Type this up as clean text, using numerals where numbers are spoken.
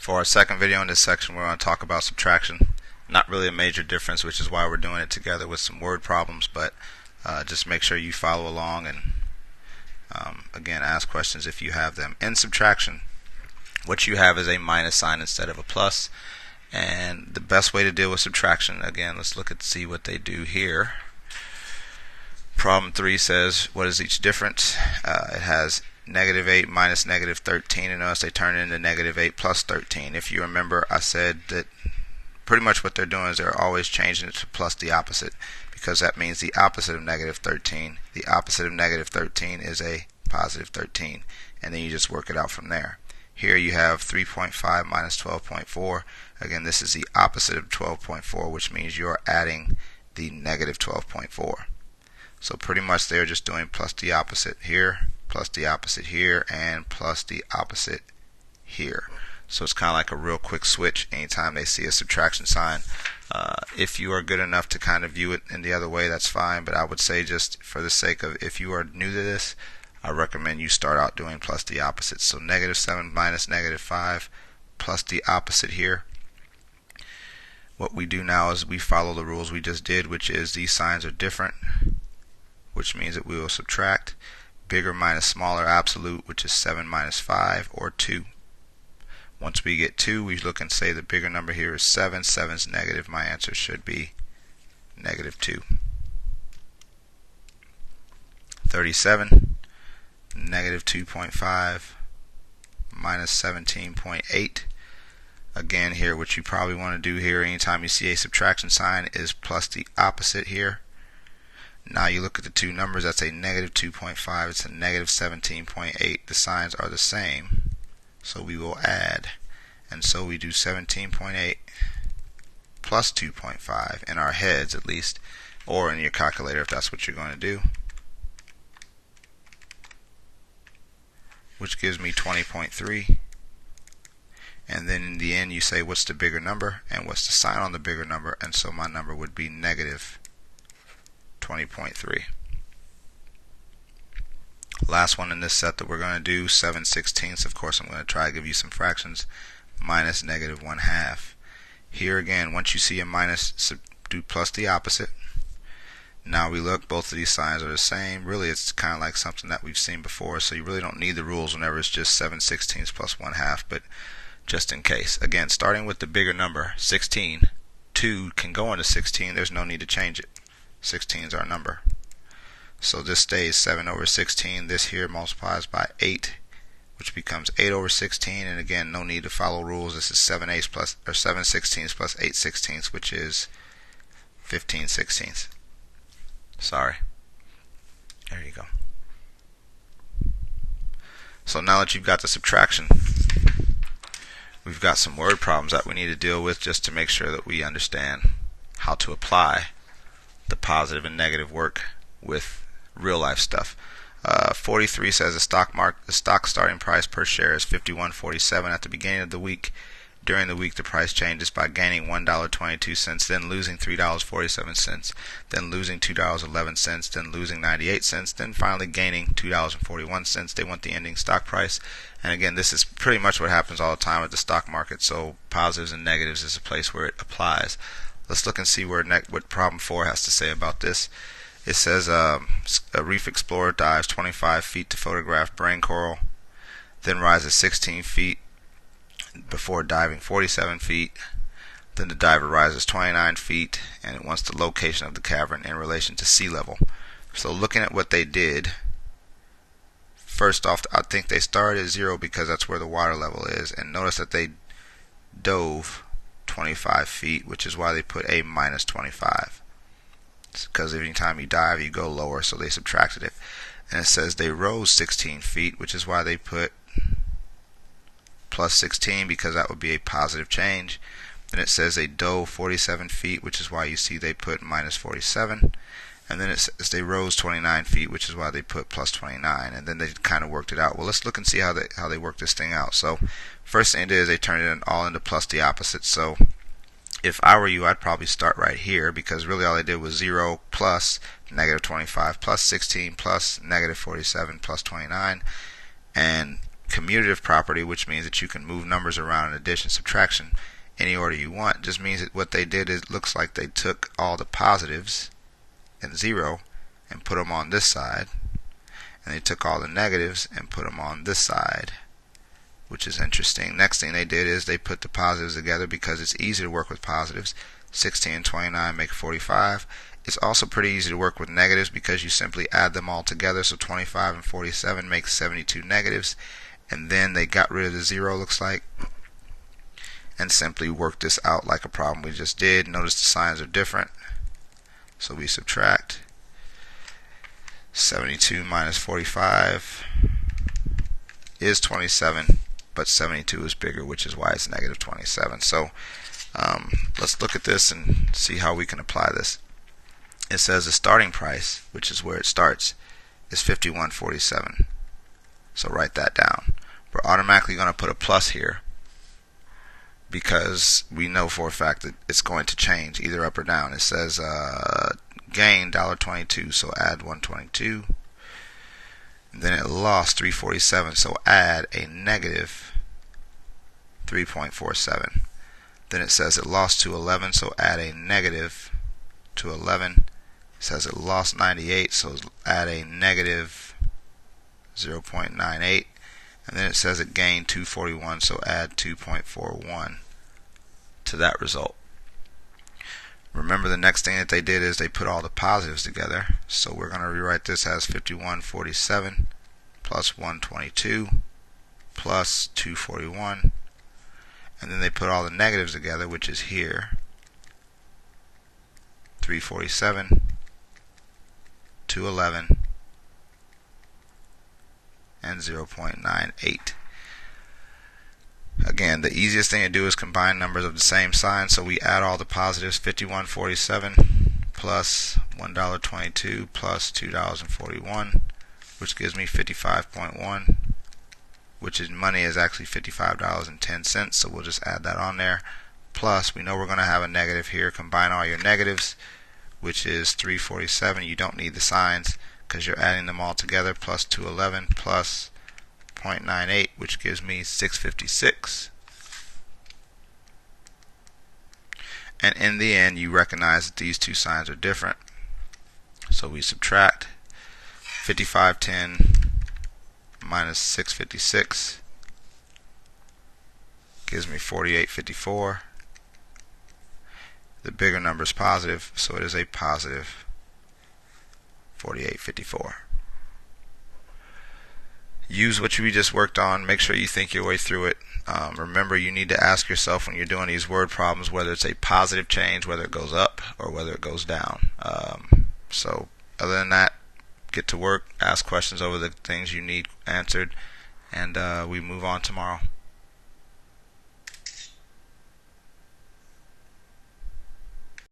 For our second video in this section, we're going to talk about subtraction. Not really a major difference, which is why we're doing it together with some word problems, but just make sure you follow along and again, ask questions if you have them. In subtraction, what you have is a minus sign instead of a plus, and the best way to deal with subtraction, again, let's look at see what they do here. Problem 3 says, what is each difference? It has negative 8 minus negative 13, and notice they turn it into negative 8 plus 13. If you remember, I said that pretty much what they're doing is they're always changing it to plus the opposite, because that means the opposite of negative 13. The opposite of negative 13 is a positive 13, and then you just work it out from there. Here you have 3.5 minus 12.4. Again, this is the opposite of 12.4, which means you're adding the negative 12.4. So pretty much they're just doing plus the opposite here, plus the opposite here, and plus the opposite here. So it's kind of like a real quick switch anytime they see a subtraction sign. If you are good enough to kind of view it in the other way, that's fine, but I would say, just for the sake of, if you are new to this, I recommend you start out doing plus the opposite. So negative 7 minus negative 5 plus the opposite here. What we do now is we follow the rules we just did, which is these signs are different, which means that we will subtract bigger minus smaller absolute, which is 7 minus 5, or 2. Once we get 2, we look and say the bigger number here is 7. 7 is negative. My answer should be negative 2. 37, negative 2.5 minus 17.8. Again, here what you probably want to do here anytime you see a subtraction sign is plus the opposite here. Now you look at the two numbers, that's a negative 2.5, it's a negative 17.8. The signs are the same, so we will add. And so we do 17.8 plus 2.5 in our heads at least, or in your calculator if that's what you're going to do, which gives me 20.3. And then in the end you say what's the bigger number and what's the sign on the bigger number, and so my number would be negative 20.3. Last one in this set that we're going to do, 7/16. Of course, I'm going to try to give you some fractions. Minus negative 1/2. Here again, once you see a minus, do plus the opposite. Now we look, both of these signs are the same. Really, it's kind of like something that we've seen before, so you really don't need the rules whenever it's just 7/16 plus 1/2, but just in case. Again, starting with the bigger number, 16, 2 can go into 16. There's no need to change it. 16 is our number. So this stays 7 over 16. This here multiplies by 8, which becomes 8 over 16. And again, no need to follow rules. This is 7/8 plus, or 7/16 plus 8/16, which is 15/16. Sorry. There you go. So now that you've got the subtraction, we've got some word problems that we need to deal with just to make sure that we understand how to apply the positive and negative work with real life stuff. 43 says the stock starting price per share is $51.47 at the beginning of the week. During the week, the price changes by gaining $1.22, then losing $3.47, then losing $2.11, then losing 98 cents, then finally gaining $2.41. They want the ending stock price. And again, this is pretty much what happens all the time at the stock market. So positives and negatives is a place where it applies. Let's look and see what problem 4 has to say about this. It says a reef explorer dives 25 feet to photograph brain coral, then rises 16 feet before diving 47 feet. Then the diver rises 29 feet, and it wants the location of the cavern in relation to sea level. So looking at what they did, first off, I think they started at 0 because that's where the water level is, and notice that they dove 25 feet, which is why they put a minus 25. Because every time you dive, you go lower, so they subtracted it. And it says they rose 16 feet, which is why they put plus 16, because that would be a positive change. Then it says they dove 47 feet, which is why you see they put minus 47. And then it says they rose 29 feet, which is why they put plus 29. And then they kind of worked it out. Well, let's look and see how they work this thing out. So first thing they did is they turned it all into plus the opposite. So if I were you, I'd probably start right here, because really all they did was 0 plus negative 25 plus 16 plus negative 47 plus 29. And commutative property, which means that you can move numbers around in addition, subtraction, any order you want. Just means that what they did is, looks like they took all the positives and 0 and put them on this side, and they took all the negatives and put them on this side, which is interesting. Next thing they did is they put the positives together because it's easy to work with positives. 16 and 29 make 45. It's also pretty easy to work with negatives because you simply add them all together. So 25 and 47 makes 72 negatives. And then they got rid of the 0, looks like, and simply worked this out like a problem we just did. Notice the signs are different. So we subtract 72 minus 45 is 27, but 72 is bigger, which is why it's negative 27. So let's look at this and see how we can apply this. It says the starting price, which is where it starts, is 51.47. So write that down. We're automatically going to put a plus here because we know for a fact that it's going to change either up or down. It says gain $1.22, so add 122. And then it lost 347, so add a negative 3.47. Then it says it lost 211, so add a negative 211. It says it lost 98, so add a negative 0.98. And then it says it gained 241, so add 2.41 to that result. Remember, the next thing that they did is they put all the positives together. So we're going to rewrite this as 51.47 plus 122 plus 241. And then they put all the negatives together, which is here. 347, 211, and 0.98. Again, the easiest thing to do is combine numbers of the same sign, so we add all the positives. 51.47 plus $1.22 plus $2.41, which gives me 55.1, which in money is actually $55.10, so we'll just add that on there. Plus, we know we're going to have a negative here. Combine all your negatives, which is 347. You don't need the signs because you're adding them all together, plus 211 plus 0.98, which gives me 656. And in the end, you recognize that these two signs are different. So we subtract 5510 minus 656 gives me 4854. The bigger number is positive, so it is a positive 4854. Use what we just worked on. Make sure you think your way through it. Remember, you need to ask yourself when you're doing these word problems whether it's a positive change, whether it goes up or whether it goes down. So other than that, get to work, ask questions over the things you need answered, and we move on tomorrow.